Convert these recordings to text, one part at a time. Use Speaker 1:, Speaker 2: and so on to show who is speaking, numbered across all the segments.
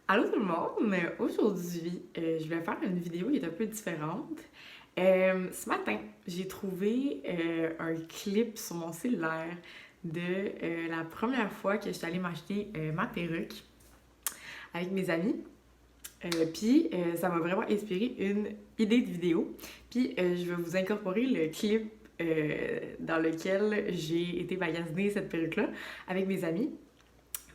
Speaker 1: Allô tout le monde! Aujourd'hui, je vais faire une vidéo qui est un peu différente. Ce matin, j'ai trouvé un clip sur mon cellulaire de la première fois que je suis allée m'acheter ma perruque avec mes amis. Puis ça m'a vraiment inspiré une idée de vidéo. Puis je vais vous incorporer le clip dans lequel j'ai été magasiner cette perruque-là avec mes amis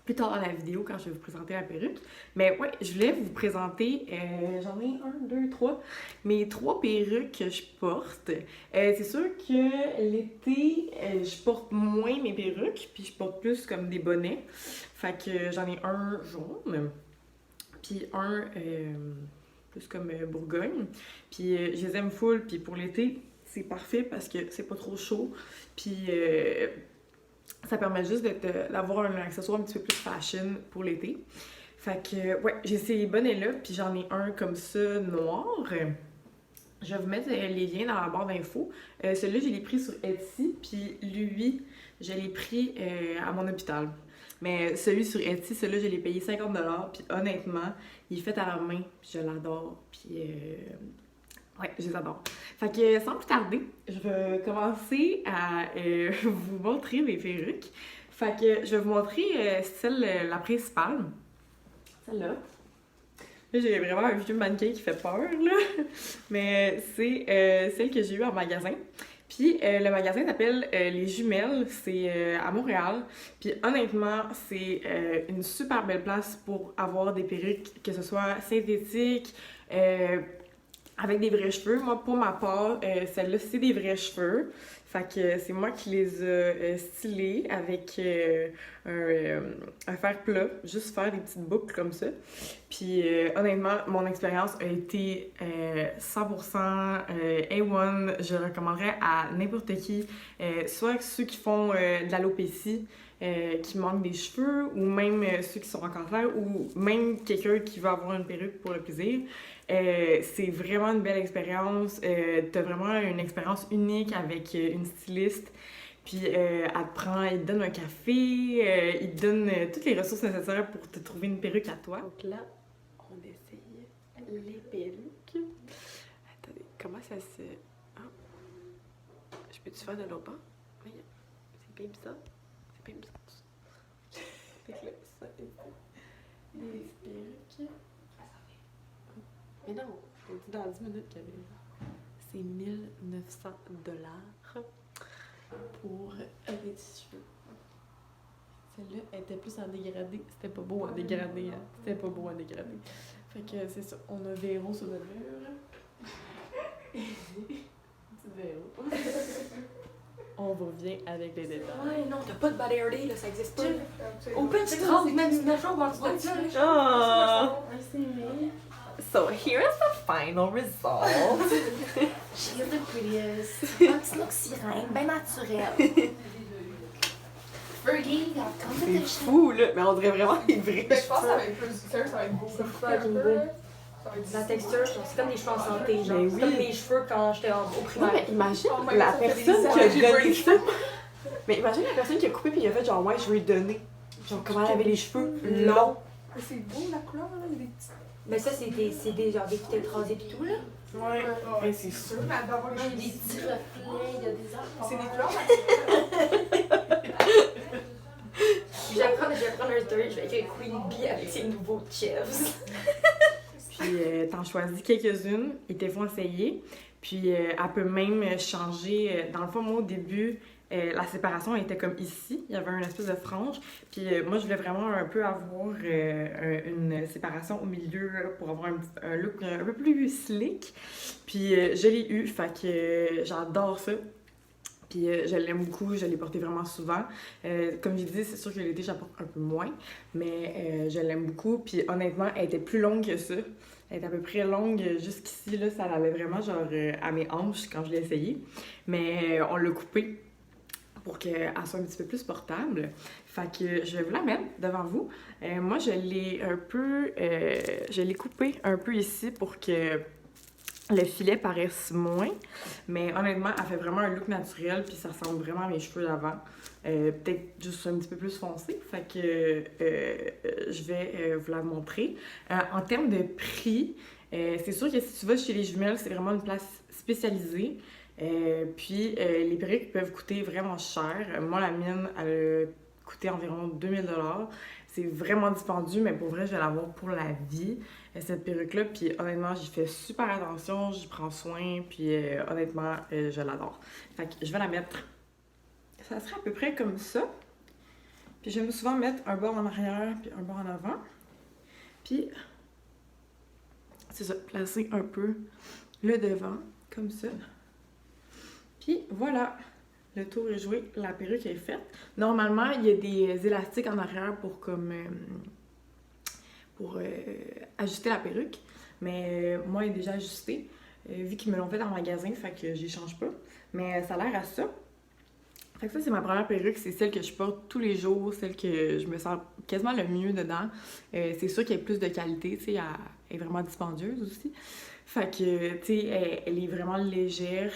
Speaker 1: plus tard dans la vidéo quand je vais vous présenter la perruque. Mais ouais, je voulais vous présenter, j'en ai un, deux, trois, mes trois perruques que je porte. C'est sûr que l'été, je porte moins mes perruques, puis je porte plus comme des bonnets. Fait que j'en ai un jaune, puis un plus comme Bourgogne. Puis je les aime full, puis pour l'été, c'est parfait parce que c'est pas trop chaud. Puis ça permet juste d'avoir un accessoire un petit peu plus fashion pour l'été. Fait que, ouais, j'ai ces bonnets-là, puis j'en ai un comme ça, noir. Je vais vous mettre les liens dans la barre d'infos. Celui-là, je l'ai pris sur Etsy, puis lui, je l'ai pris à mon hôpital. Mais celui sur Etsy, celui-là, je l'ai payé 50$, puis honnêtement, il est fait à la main, puis je l'adore, puis ouais, je les adore. Fait que sans plus tarder, je vais commencer à vous montrer mes perruques. Fait que je vais vous montrer celle, la principale. Celle-là. Là, j'ai vraiment un vieux mannequin qui fait peur, là. Mais c'est celle que j'ai eue en magasin. Puis le magasin s'appelle Les Jumelles, c'est à Montréal. Puis honnêtement, c'est une super belle place pour avoir des perruques, que ce soit synthétiques, avec des vrais cheveux. Moi, pour ma part, celle-là, c'est des vrais cheveux. Fait que c'est moi qui les ai stylés avec un fer plat, juste faire des petites boucles comme ça. Puis honnêtement, mon expérience a été 100% A1. Je le recommanderais à n'importe qui, soit ceux qui font de l'alopécie, qui manquent des cheveux, ou même ceux qui sont en cancer, ou même quelqu'un qui veut avoir une perruque pour le plaisir. C'est vraiment une belle expérience. T'as vraiment une expérience unique avec une styliste. Puis elle te prend, il te donne un café, il te donne toutes les ressources nécessaires pour te trouver une perruque à toi. Donc là, on essaye les perruques. Attendez, comment ça se... Ah. Je peux-tu faire de l'autre bord? Oui, c'est bien bizarre. C'est bien bizarre. Fait que là, ça, les perruques. Mais non, je dit dans 10 minutes qu'elle est. C'est 1900$ pour les cheveux. Celle-là était plus en dégradé. C'était pas beau en dégradé, hein? C'était pas beau en dégradé. Fait que c'est ça. On a Véro sur notre mur. Petit Véro. On revient avec les détails.
Speaker 2: Ouais, non, t'as pas de body hair day, là, ça existe pas. Open, tu te rends, même une jour, on se voit ça,
Speaker 1: Oh!
Speaker 2: Merci,
Speaker 1: So here's the final result.
Speaker 2: She's the prettiest. Un petit look sirène, bien naturel. Fergie, got
Speaker 1: C'est
Speaker 2: competition.
Speaker 1: fou, là. Mais on dirait vraiment les vrais
Speaker 3: Ben, je pense que ça
Speaker 1: cheveux.
Speaker 3: va être plus. Sérieux, ça va être beau.
Speaker 2: C'est fucking beau.
Speaker 3: Ça va être
Speaker 2: La texture, c'est comme des cheveux en santé, genre.
Speaker 1: Mais
Speaker 2: C'est
Speaker 1: oui.
Speaker 2: comme mes cheveux quand j'étais au
Speaker 1: Non,
Speaker 2: primaire.
Speaker 1: mais imagine
Speaker 3: Oh my
Speaker 1: la
Speaker 3: God, ça fait des
Speaker 1: personne qui a
Speaker 3: années,
Speaker 1: donné
Speaker 3: j'ai
Speaker 1: ça. Mais imagine la personne qui a coupé puis il a fait genre, ouais, je vais lui donner. Genre, comment elle avait les cheveux longs.
Speaker 3: Mais c'est beau la couleur, là. Il y a des petits.
Speaker 2: Mais ça, c'est des genre des têtes rasées pis tout, là.
Speaker 1: Ouais,
Speaker 3: Ouais,
Speaker 1: c'est sûr.
Speaker 3: Mais elle doit avoir les
Speaker 2: Il y a des
Speaker 3: cheveux.
Speaker 2: petits reflets, il y a des arbres.
Speaker 3: C'est des couleurs naturelles.
Speaker 2: Je vais prendre un story, je vais écrire Queen Bee avec ses nouveaux chefs.
Speaker 1: Puis t'en choisis quelques-unes, ils te font essayer. Puis elle peut même changer. Dans le fond, moi, au début, la séparation était comme ici. Il y avait une espèce de frange. Puis moi, je voulais vraiment un peu avoir une séparation au milieu là, pour avoir un look un peu plus slick. Puis je l'ai eu, fait que j'adore ça. Puis je l'aime beaucoup, je l'ai porté vraiment souvent. Comme j'ai dit, c'est sûr que l'été, j'apporte un peu moins, mais je l'aime beaucoup. Puis honnêtement, elle était plus longue que ça. Elle était à peu près longue jusqu'ici, là, ça allait vraiment genre à mes hanches quand je l'ai essayé. Mais on l'a coupée pour qu'elle soit un petit peu plus portable. Fait que je vais vous la mettre devant vous. Moi, je l'ai coupée un peu ici pour que le filet paraisse moins, mais honnêtement, elle fait vraiment un look naturel, puis ça ressemble vraiment à mes cheveux d'avant. Peut-être juste un petit peu plus foncé, fait que je vais vous la montrer. En termes de prix, c'est sûr que si tu vas chez les jumelles, c'est vraiment une place spécialisée. Puis les perruques peuvent coûter vraiment cher. Moi, la mienne, elle a coûté environ 2000 $. C'est vraiment dispendieux, mais pour vrai, je vais l'avoir pour la vie, cette perruque-là. Puis honnêtement, j'y fais super attention, j'y prends soin, puis honnêtement, je l'adore. Fait que je vais la mettre. Ça sera à peu près comme ça. Puis j'aime souvent mettre un bord en arrière, puis un bord en avant. Puis, c'est ça, placer un peu le devant, comme ça. Puis voilà, le tour est joué, la perruque est faite. Normalement, il y a des élastiques en arrière pour ajuster la perruque, mais moi, elle est déjà ajustée, vu qu'ils me l'ont fait en magasin, fait que j'y change pas. Mais ça a l'air à ça. Fait que ça, c'est ma première perruque, c'est celle que je porte tous les jours, celle que je me sens quasiment le mieux dedans. C'est sûr qu'il y a plus de qualité, tu sais, elle est vraiment dispendieuse aussi. Fait que, tu sais, elle est vraiment légère,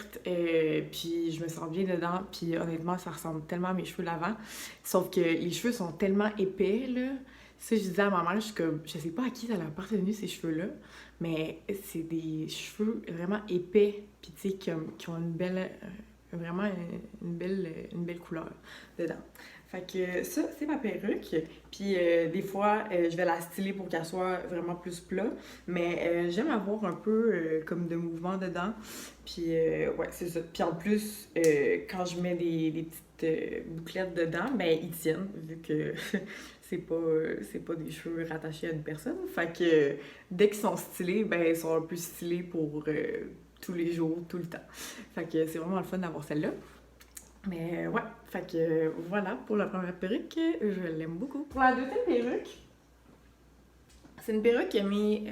Speaker 1: puis je me sens bien dedans, puis honnêtement, ça ressemble tellement à mes cheveux d'avant. Sauf que les cheveux sont tellement épais, là. Ça, je disais à ma mère, je sais pas à qui ça a appartenu, ces cheveux-là, mais c'est des cheveux vraiment épais, puis tu sais, qui ont une belle... vraiment une belle couleur dedans. Fait que ça, c'est ma perruque. Puis des fois, je vais la styler pour qu'elle soit vraiment plus plat. Mais j'aime avoir un peu comme de mouvement dedans. Puis ouais, c'est ça. Puis en plus, quand je mets des petites bouclettes dedans, ben ils tiennent, vu que c'est pas des cheveux rattachés à une personne. Fait que dès qu'ils sont stylés, ben ils sont un peu stylés pour... tous les jours, tout le temps. Fait que c'est vraiment le fun d'avoir celle-là. Mais ouais, fait que voilà pour la première perruque, je l'aime beaucoup. Pour la deuxième perruque, c'est une perruque que mes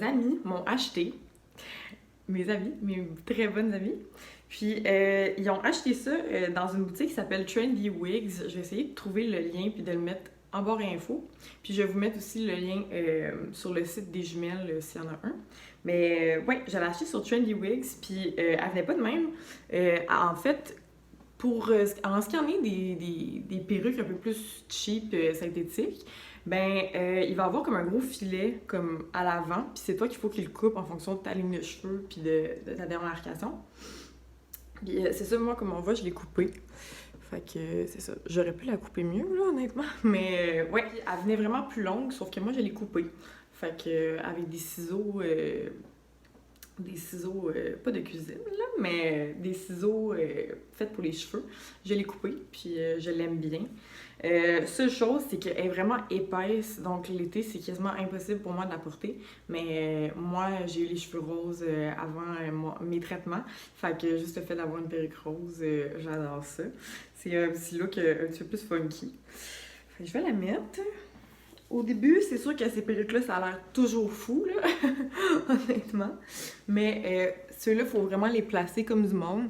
Speaker 1: amis m'ont achetée. Mes amis, mes très bonnes amies. Puis ils ont acheté ça dans une boutique qui s'appelle Trendy Wigs. Je vais essayer de trouver le lien puis de le mettre en barre info. Puis je vais vous mettre aussi le lien sur le site des jumelles s'il y en a un. Mais ouais, j'avais acheté sur Trendy Wigs, puis elle venait pas de même. En fait, en ce qui en est des perruques un peu plus cheap, synthétiques, ben il va avoir comme un gros filet comme à l'avant, puis c'est toi qu'il faut qu'il le coupe en fonction de ta ligne de cheveux puis de ta démarcation. Puis c'est ça, moi, comme on voit, je l'ai coupé. Fait que c'est ça. J'aurais pu la couper mieux, là, honnêtement. Mais ouais, elle venait vraiment plus longue, sauf que moi, je l'ai coupée. Fait que avec des ciseaux, pas de cuisine, là, mais des ciseaux faits pour les cheveux. Je l'ai coupée, puis je l'aime bien. Seule chose, c'est qu'elle est vraiment épaisse, donc l'été, c'est quasiment impossible pour moi de la porter. Mais moi, j'ai eu les cheveux roses avant mes traitements. Fait que juste le fait d'avoir une perruque rose, j'adore ça. C'est un petit look un petit peu plus funky. Fait que je vais la mettre. Au début, c'est sûr que ces perruques-là, ça a l'air toujours fou, là, honnêtement. Mais ceux-là, il faut vraiment les placer comme du monde.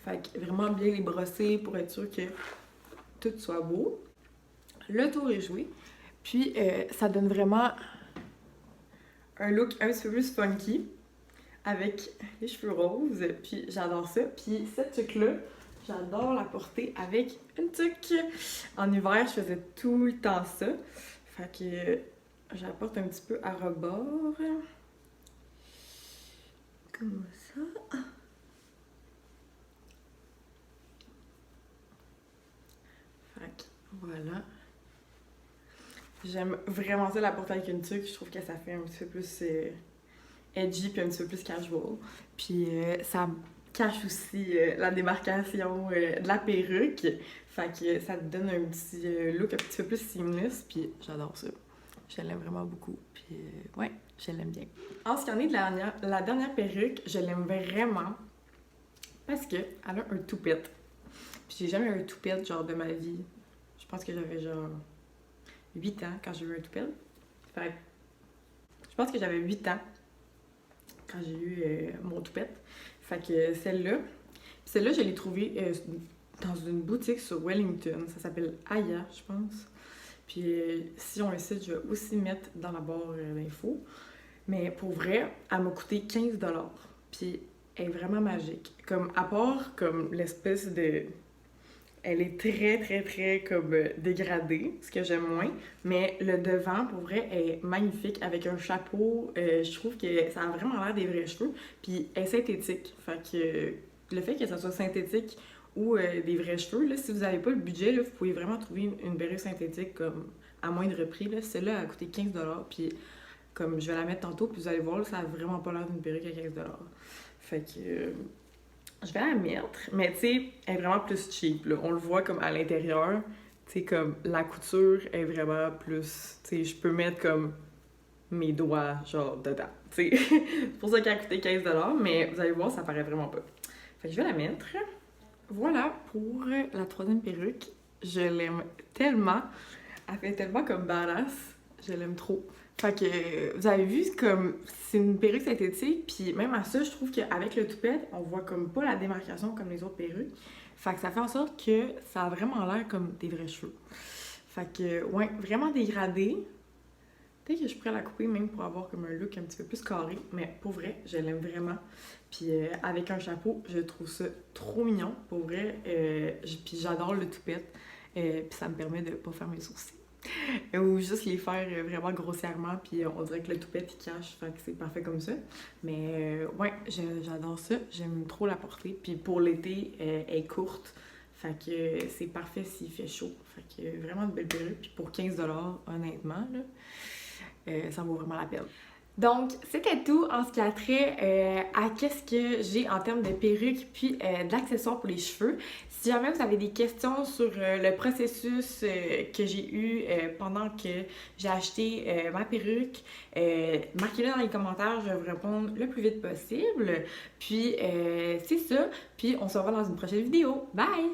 Speaker 1: Fait que vraiment bien les brosser pour être sûr que tout soit beau. Le tour est joué. Puis, ça donne vraiment un look un petit peu plus funky avec les cheveux roses. Puis, j'adore ça. Puis, cette tuque-là, j'adore la porter avec une tuque. En hiver, je faisais tout le temps ça. Fait que je la porte un petit peu à rebord. Comme ça. Fait que voilà. J'aime vraiment ça la porter avec une tuque. Je trouve que ça fait un petit peu plus edgy puis un petit peu plus casual. Puis ça cache aussi la démarcation de la perruque. Fait que ça te donne un petit look un petit peu plus seamless. Puis j'adore ça. Je l'aime vraiment beaucoup. Puis ouais, je l'aime bien. En ce qui en est de la dernière perruque, je l'aime vraiment parce qu'elle a un toupette. Puis j'ai jamais eu un toupette genre de ma vie. Je pense que j'avais genre 8 ans quand j'ai eu un toupette. Fait je pense que j'avais 8 ans quand j'ai eu mon toupette. Fait que celle-là, je l'ai trouvée dans une boutique sur Wellington. Ça s'appelle Aya, je pense. Puis si on le site, je vais aussi mettre dans la barre d'infos. Mais pour vrai, elle m'a coûté 15 $. Puis elle est vraiment magique. Comme, à part comme l'espèce de... Elle est très, très, très comme dégradée, ce que j'aime moins. Mais le devant, pour vrai, est magnifique avec un chapeau. Je trouve que ça a vraiment l'air des vrais cheveux. Puis elle est synthétique. Fait que le fait que ça soit synthétique ou des vrais cheveux, là, si vous n'avez pas le budget, là, vous pouvez vraiment trouver une perruque synthétique comme à moindre prix. Là. Celle-là a coûté 15 $. Puis comme je vais la mettre tantôt, puis vous allez voir, là, ça a vraiment pas l'air d'une perruque à 15 $. Fait que je vais la mettre, mais tu sais, elle est vraiment plus cheap, là. On le voit comme à l'intérieur, tu sais, comme la couture est vraiment plus, tu sais, je peux mettre comme mes doigts, genre, dedans, tu sais. C'est pour ça qu'elle a coûté 15 $, mais vous allez voir, ça paraît vraiment pas. Fait que je vais la mettre. Voilà pour la troisième perruque. Je l'aime tellement. Elle fait tellement comme badass. Je l'aime trop. Fait que vous avez vu, comme c'est une perruque synthétique, puis même à ça, je trouve qu'avec le toupette, on voit comme pas la démarcation comme les autres perruques. Fait que ça fait en sorte que ça a vraiment l'air comme des vrais cheveux. Fait que, ouais, vraiment dégradé. Peut-être que je pourrais la couper même pour avoir comme un look un petit peu plus carré, mais pour vrai, je l'aime vraiment. Puis avec un chapeau, je trouve ça trop mignon, pour vrai. Puis j'adore le toupette, puis ça me permet de pas faire mes sourcils. Ou juste les faire vraiment grossièrement, puis on dirait que le toupette il cache, fait que c'est parfait comme ça. Mais ouais, j'adore ça, j'aime trop la porter. Puis pour l'été, elle est courte, fait que c'est parfait s'il fait chaud. Fait que vraiment de belles perruques, puis pour 15 $, honnêtement, là, ça vaut vraiment la peine. Donc, c'était tout en ce qui a trait à qu'est-ce que j'ai en termes de perruques puis d'accessoires pour les cheveux. Si jamais vous avez des questions sur le processus que j'ai eu pendant que j'ai acheté ma perruque, marquez-le dans les commentaires, je vais vous répondre le plus vite possible. Puis, c'est ça. Puis, on se revoit dans une prochaine vidéo. Bye!